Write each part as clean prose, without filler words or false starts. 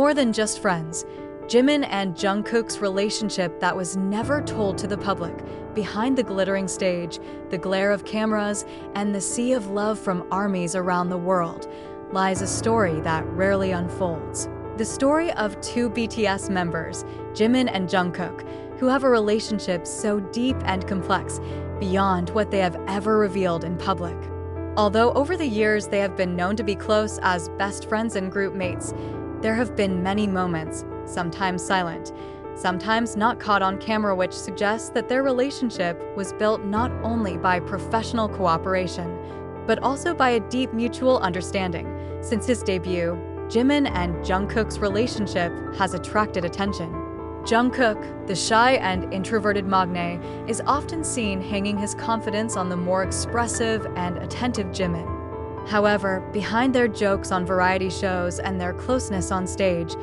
more than just friends. Jimin and Jungkook's relationship that was never told to the public. Behind the glittering stage, the glare of cameras, and the sea of love from armies around the world, lies a story that rarely unfolds. The story of two BTS members, Jimin and Jungkook, who have a relationship so deep and complex, beyond what they have ever revealed in public. Although over the years they have been known to be close as best friends and group mates, there have been many moments, sometimes silent, sometimes not caught on camera, which suggests that their relationship was built not only by professional cooperation, but also by a deep mutual understanding. Since his debut, Jimin and Jungkook's relationship has attracted attention. Jungkook, the shy and introverted magne, is often seen hanging his confidence on the more expressive and attentive Jimin. However, behind their jokes on variety shows and their closeness on stage,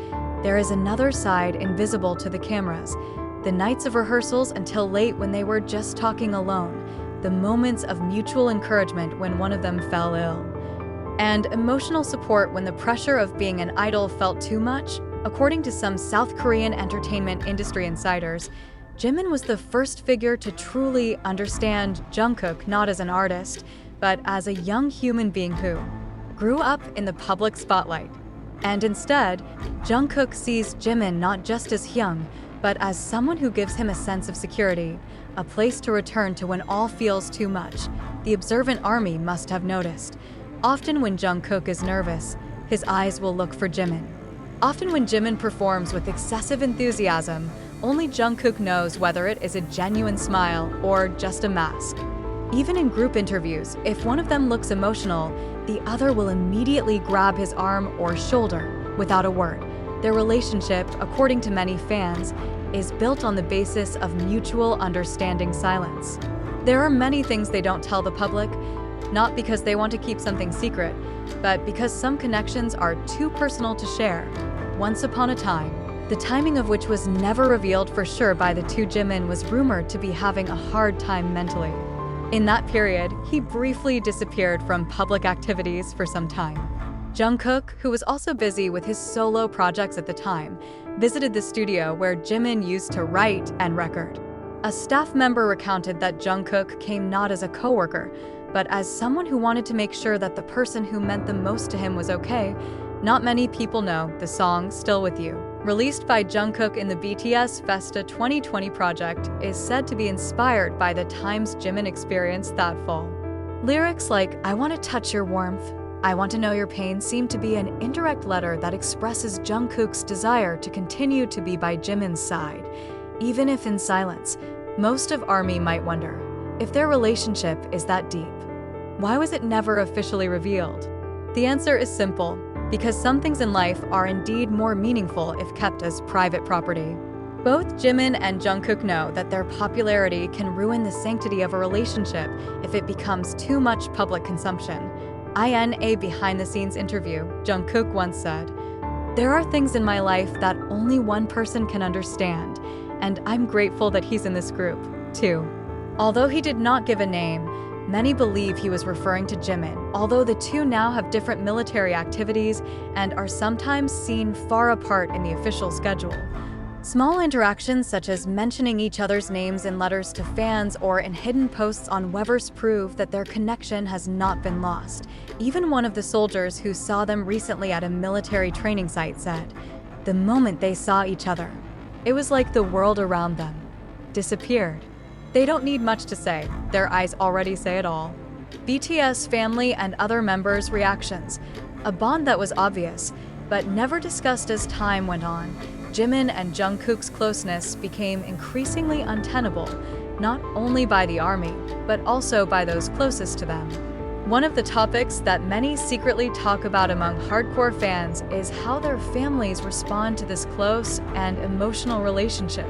there is another side invisible to the cameras. The nights of rehearsals until late when they were just talking alone, the moments of mutual encouragement when one of them fell ill, and emotional support when the pressure of being an idol felt too much. According to some South Korean entertainment industry insiders, Jimin was the first figure to truly understand Jungkook not as an artist, but as a young human being who grew up in the public spotlight. And instead, Jungkook sees Jimin not just as young, but as someone who gives him a sense of security, a place to return to when all feels too much. The observant army must have noticed. Often when Jungkook is nervous, his eyes will look for Jimin. Often when Jimin performs with excessive enthusiasm, only Jungkook knows whether it is a genuine smile or just a mask. Even in group interviews, if one of them looks emotional, the other will immediately grab his arm or shoulder without a word. Their relationship, according to many fans, is built on the basis of mutual understanding silence. There are many things they don't tell the public, not because they want to keep something secret, but because some connections are too personal to share. Once upon a time, the timing of which was never revealed for sure by the two, Jimin was rumored to be having a hard time mentally. In that period, he briefly disappeared from public activities for some time. Jungkook, who was also busy with his solo projects at the time, visited the studio where Jimin used to write and record. A staff member recounted that Jungkook came not as a coworker, but as someone who wanted to make sure that the person who meant the most to him was okay. Not many people know the song Still With You, released by Jungkook in the BTS Festa 2020 project, is said to be inspired by the times Jimin experienced that fall. Lyrics like "I want to touch your warmth, I want to know your pain" seem to be an indirect letter that expresses Jungkook's desire to continue to be by Jimin's side, even if in silence. Most of ARMY might wonder, if their relationship is that deep, why was it never officially revealed? The answer is simple: because some things in life are indeed more meaningful if kept as private property. Both Jimin and Jungkook know that their popularity can ruin the sanctity of a relationship if it becomes too much public consumption. In a behind-the-scenes interview, Jungkook once said, "There are things in my life that only one person can understand, and I'm grateful that he's in this group, too." Although he did not give a name, many believe he was referring to Jimin, although the two now have different military activities and are sometimes seen far apart in the official schedule. Small interactions such as mentioning each other's names in letters to fans or in hidden posts on Weverse prove that their connection has not been lost. Even one of the soldiers who saw them recently at a military training site said, "The moment they saw each other, it was like the world around them disappeared." They don't need much to say, their eyes already say it all. BTS family and other members' reactions, a bond that was obvious, but never discussed as time went on. Jimin and Jungkook's closeness became increasingly untenable, not only by the ARMY, but also by those closest to them. One of the topics that many secretly talk about among hardcore fans is how their families respond to this close and emotional relationship.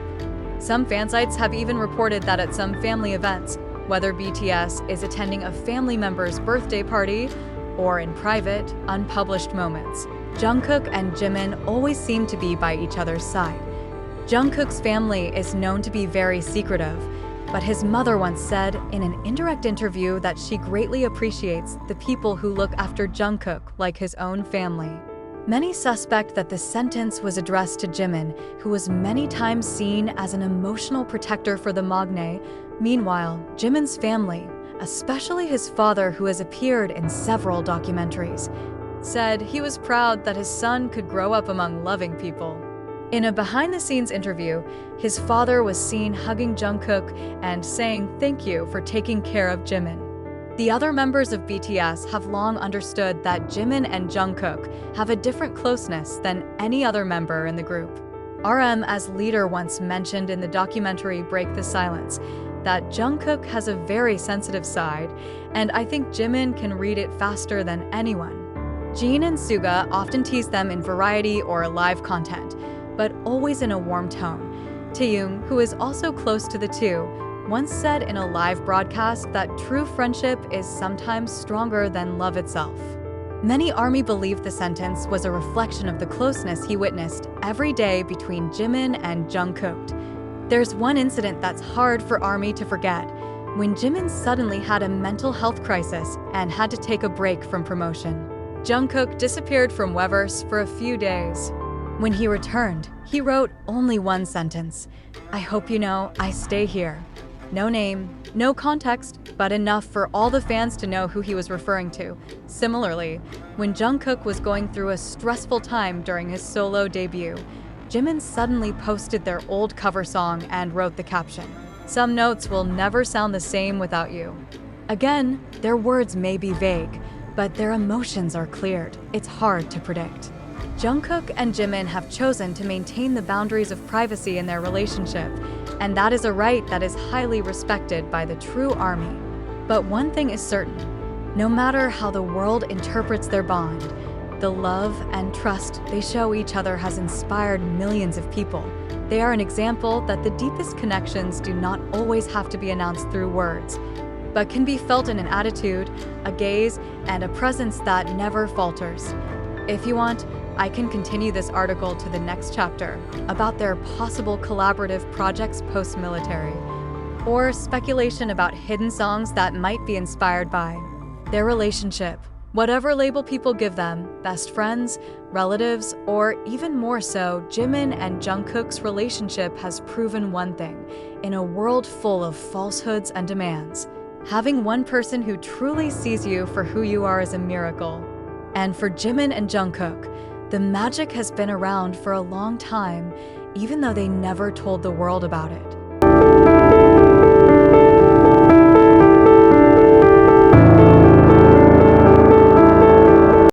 Some fan sites have even reported that at some family events, whether BTS is attending a family member's birthday party or in private, unpublished moments, Jungkook and Jimin always seem to be by each other's side. Jungkook's family is known to be very secretive, but his mother once said in an indirect interview that she greatly appreciates the people who look after Jungkook like his own family. Many suspect that the sentence was addressed to Jimin, who was many times seen as an emotional protector for the maknae. Meanwhile, Jimin's family, especially his father, who has appeared in several documentaries, said he was proud that his son could grow up among loving people. In a behind-the-scenes interview, his father was seen hugging Jungkook and saying thank you for taking care of Jimin. The other members of BTS have long understood that Jimin and Jungkook have a different closeness than any other member in the group. RM as leader once mentioned in the documentary Break the Silence that Jungkook has a very sensitive side, and I think Jimin can read it faster than anyone. Jin and Suga often tease them in variety or live content, but always in a warm tone. Taeyong, who is also close to the two, once said in a live broadcast that true friendship is sometimes stronger than love itself. Many ARMY believe the sentence was a reflection of the closeness he witnessed every day between Jimin and Jungkook. There's one incident that's hard for ARMY to forget, when Jimin suddenly had a mental health crisis and had to take a break from promotion. Jungkook disappeared from Weverse for a few days. When he returned, he wrote only one sentence: "I hope you know I stay here." No name, no context, but enough for all the fans to know who he was referring to. Similarly, when Jungkook was going through a stressful time during his solo debut, Jimin suddenly posted their old cover song and wrote the caption, "Some notes will never sound the same without you." Again, their words may be vague, but their emotions are cleared. It's hard to predict. Jungkook and Jimin have chosen to maintain the boundaries of privacy in their relationship, and that is a right that is highly respected by the true ARMY. But one thing is certain: no matter how the world interprets their bond, the love and trust they show each other has inspired millions of people. They are an example that the deepest connections do not always have to be announced through words, but can be felt in an attitude, a gaze, and a presence that never falters. If you want, I can continue this article to the next chapter about their possible collaborative projects post-military, or speculation about hidden songs that might be inspired by their relationship. Whatever label people give them, best friends, relatives, or even more so, Jimin and Jungkook's relationship has proven one thing: in a world full of falsehoods and demands, having one person who truly sees you for who you are is a miracle. And for Jimin and Jungkook, the magic has been around for a long time, even though they never told the world about it.